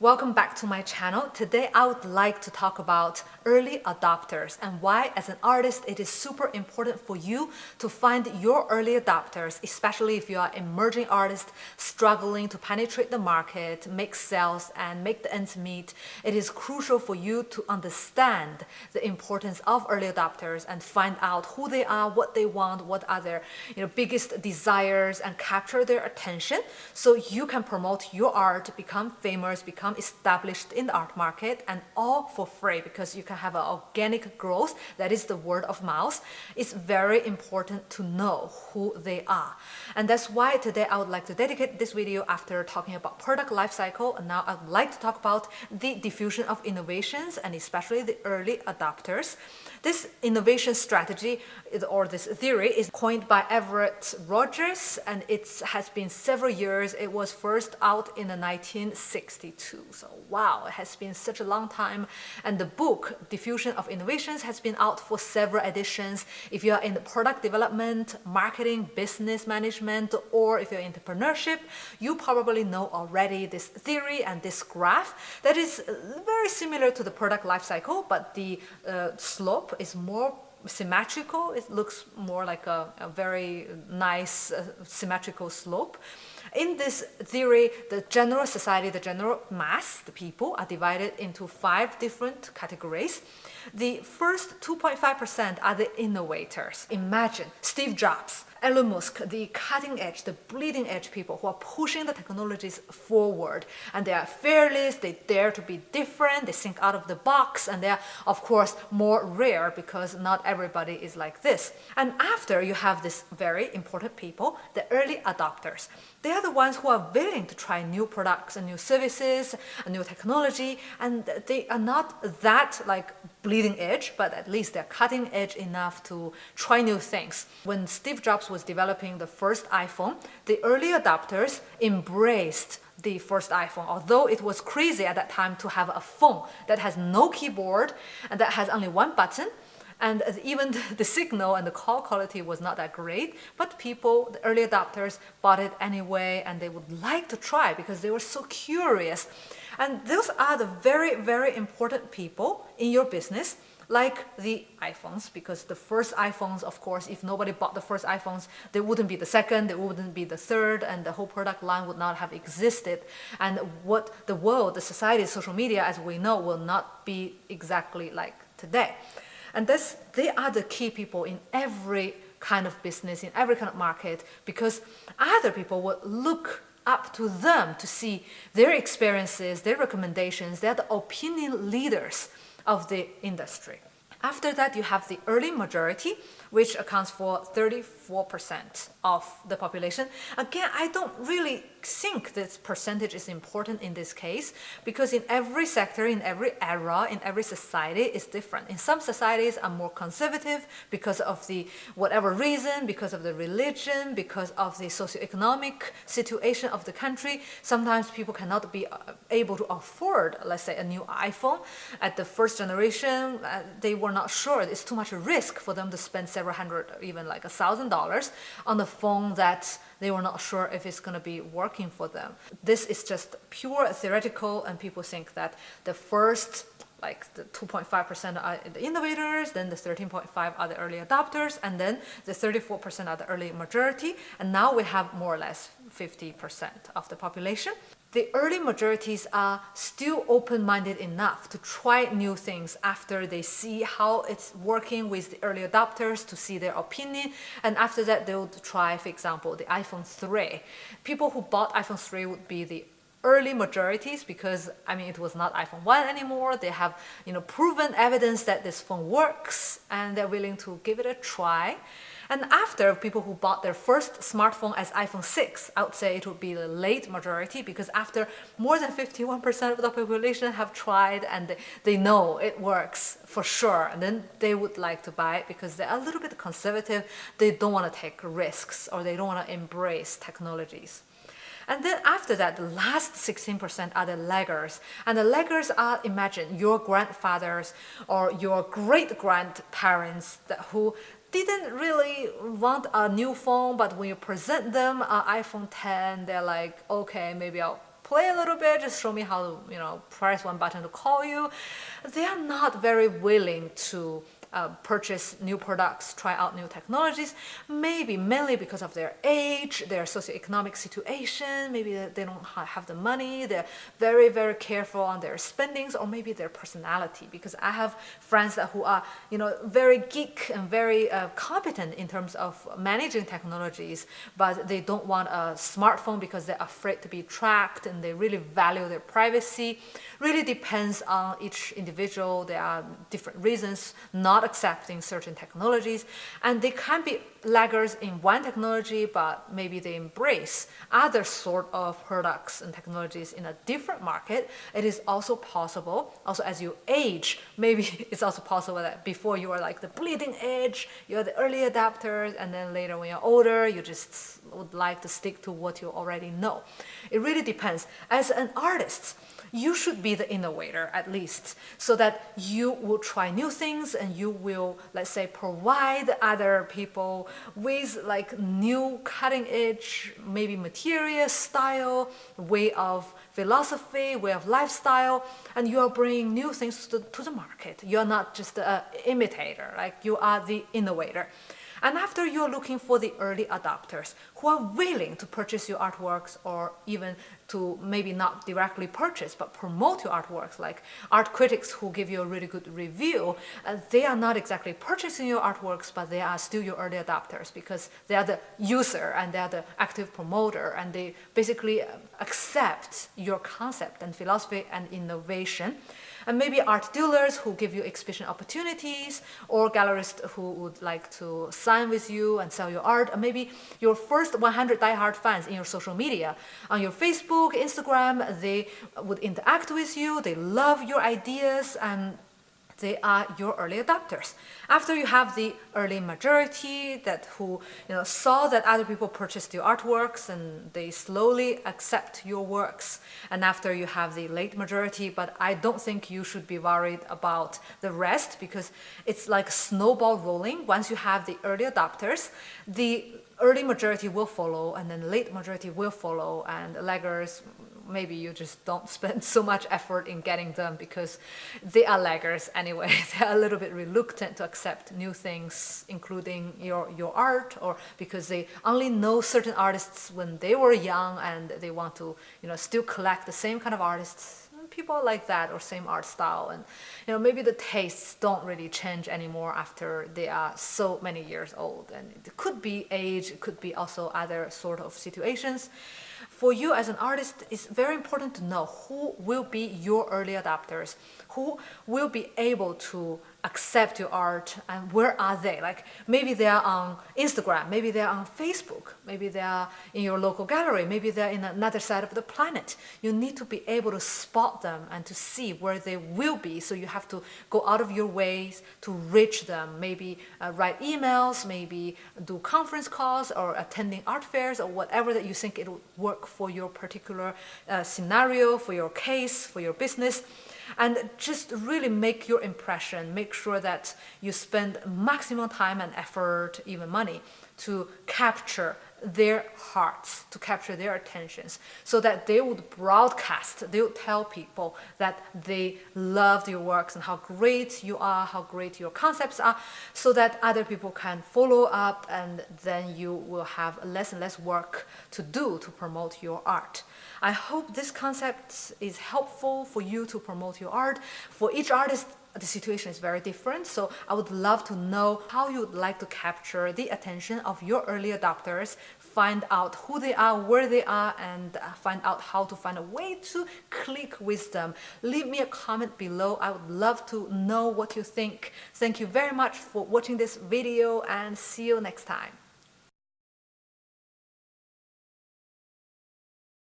Welcome back to my channel. Today I would like to talk about early adopters and why as an artist it is super important for you to find your early adopters, especially if you are an emerging artist struggling to penetrate the market, make sales and make the ends meet. It is crucial for you to understand the importance of early adopters and find out who they are, what they want, what are their biggest desires, and capture their attention so you can promote your art, become famous, become established in the art market, and all for free because you can have an organic growth. That is the word of mouth. It's very important to know who they are. And that's why today I would like to dedicate this video after talking about product lifecycle. And now I would like to talk about the diffusion of innovations and especially the early adopters. This innovation strategy or this theory is coined by Everett Rogers, and it has been several years. It was first out in the 1962. So wow, it has been such a long time. And the book Diffusion of Innovations has been out for several editions. If you are in the product development, marketing, business management, or if you're in entrepreneurship, you probably know already this theory and this graph that is very similar to the product lifecycle, but the slope is more symmetrical. It looks more like a very nice symmetrical slope. In this theory, the general society, the general mass, the people are divided into 5 different categories. The first 2.5% are the innovators. Imagine Steve Jobs, Elon Musk, the cutting edge, the bleeding edge people who are pushing the technologies forward. And they are fearless, they dare to be different, they think out of the box, and they are, of course, more rare because not everybody is like this. And after you have this very important people, the early adopters. They are the ones who are willing to try new products and new services and new technology, and they are not that like bleeding edge, but at least they're cutting edge enough to try new things. When Steve Jobs was developing the first iPhone, the early adopters embraced the first iPhone, although it was crazy at that time to have a phone that has no keyboard and that has only one button. And even the signal and the call quality was not that great, but people, the early adopters, bought it anyway, and they would like to try because they were so curious. And those are the very, very important people in your business, like the iPhones, because the first iPhones, of course, if nobody bought the first iPhones, there wouldn't be the second, there wouldn't be the third, and the whole product line would not have existed. And what the world, the society, social media, as we know, will not be exactly like today. And they are the key people in every kind of business, in every kind of market, because other people would look up to them to see their experiences, their recommendations. They're the opinion leaders of the industry. After that, you have the early majority, which accounts for 34% of the population. Again, I don't really think this percentage is important in this case because in every sector, in every era, in every society is different. In some societies are more conservative because of the whatever reason, because of the religion, because of the socioeconomic situation of the country. Sometimes people cannot be able to afford, let's say, a new iPhone. At the first generation, they were not sure. It's too much risk for them to spend several hundred, even like $1,000 on the phone that they were not sure if it's going to be working for them. This is just pure theoretical, and people think that the first, like the 2.5% are the innovators, then the 13.5 are the early adopters, and then the 34% are the early majority, and now we have more or less 50% of the population. The early majorities are still open-minded enough to try new things after they see how it's working with the early adopters, to see their opinion, and after that they would try, for example, the iPhone 3. People who bought iPhone 3 would be the early majorities because, I mean, it was not iPhone 1 anymore. They have, proven evidence that this phone works, and they're willing to give it a try. And after people who bought their first smartphone as iPhone 6, I would say it would be the late majority because after more than 51% of the population have tried and they know it works for sure, and then they would like to buy it because they're a little bit conservative. They don't want to take risks or they don't want to embrace technologies. And then after that, the last 16% are the laggers. And the laggers are, imagine, your grandfathers or your great-grandparents who didn't really want a new phone, but when you present them an iPhone 10, they're like, okay, maybe I'll play a little bit, just show me how to, press one button to call you. They are not very willing to purchase new products, try out new technologies, maybe mainly because of their age, their socioeconomic situation, maybe they don't have the money, they're very, very careful on their spendings, or maybe their personality. Because I have friends who are, very geek and very competent in terms of managing technologies, but they don't want a smartphone because they're afraid to be tracked and they really value their privacy. Really depends on each individual. There are different reasons not accepting certain technologies, and they can be laggards in one technology, but maybe they embrace other sort of products and technologies in a different market. It is also possible. Also, as you age, maybe it's also possible that before you are like the bleeding edge, you're the early adapters, and then later when you're older, you just would like to stick to what you already know. It really depends. As an artist, you should be the innovator at least, so that you will try new things and you will, let's say, provide other people with like new cutting edge, maybe material, style, way of philosophy, way of lifestyle, and you are bringing new things to the market. You're not just an imitator, like you are the innovator. And after you're looking for the early adopters who are willing to purchase your artworks, or even to maybe not directly purchase but promote your artworks, like art critics who give you a really good review, they are not exactly purchasing your artworks, but they are still your early adopters because they are the user and they are the active promoter, and they basically accept your concept and philosophy and innovation. And maybe art dealers who give you exhibition opportunities, or gallerists who would like to sign with you and sell your art, and maybe your first 100 diehard fans in your social media. On your Facebook, Instagram, they would interact with you, they love your ideas, and they are your early adopters. After you have the early majority who saw that other people purchased your artworks and they slowly accept your works, and after you have the late majority, but I don't think you should be worried about the rest, because it's like snowball rolling. Once you have the early adopters, the early majority will follow, and then late majority will follow, and laggards, maybe you just don't spend so much effort in getting them because they are laggards anyway. They are a little bit reluctant to accept new things, including your art, or because they only know certain artists when they were young and they want to still collect the same kind of artists. People like that, or same art style, and maybe the tastes don't really change anymore after they are so many years old. And it could be age, it could be also other sort of situations. For you as an artist, it's very important to know who will be your early adopters, who will be able to accept your art, and where are they? Like maybe they are on Instagram, maybe they are on Facebook, maybe they are in your local gallery, maybe they're in another side of the planet. You need to be able to spot them and to see where they will be, so you have to go out of your ways to reach them, maybe write emails, maybe do conference calls, or attending art fairs, or whatever that you think it would work for your particular scenario, for your case, for your business. And just really make your impression. Make sure that you spend maximum time and effort, even money, to capture their hearts, to capture their attentions, so that they would broadcast, they would tell people that they loved your works and how great you are, how great your concepts are, so that other people can follow up, and then you will have less and less work to do to promote your art. I hope this concept is helpful for you to promote your art. For each artist, the situation is very different, so I would love to know how you would like to capture the attention of your early adopters, find out who they are, where they are, and find out how to find a way to click with them. Leave me a comment below. I would love to know what you think. Thank you very much for watching this video, and see you next time.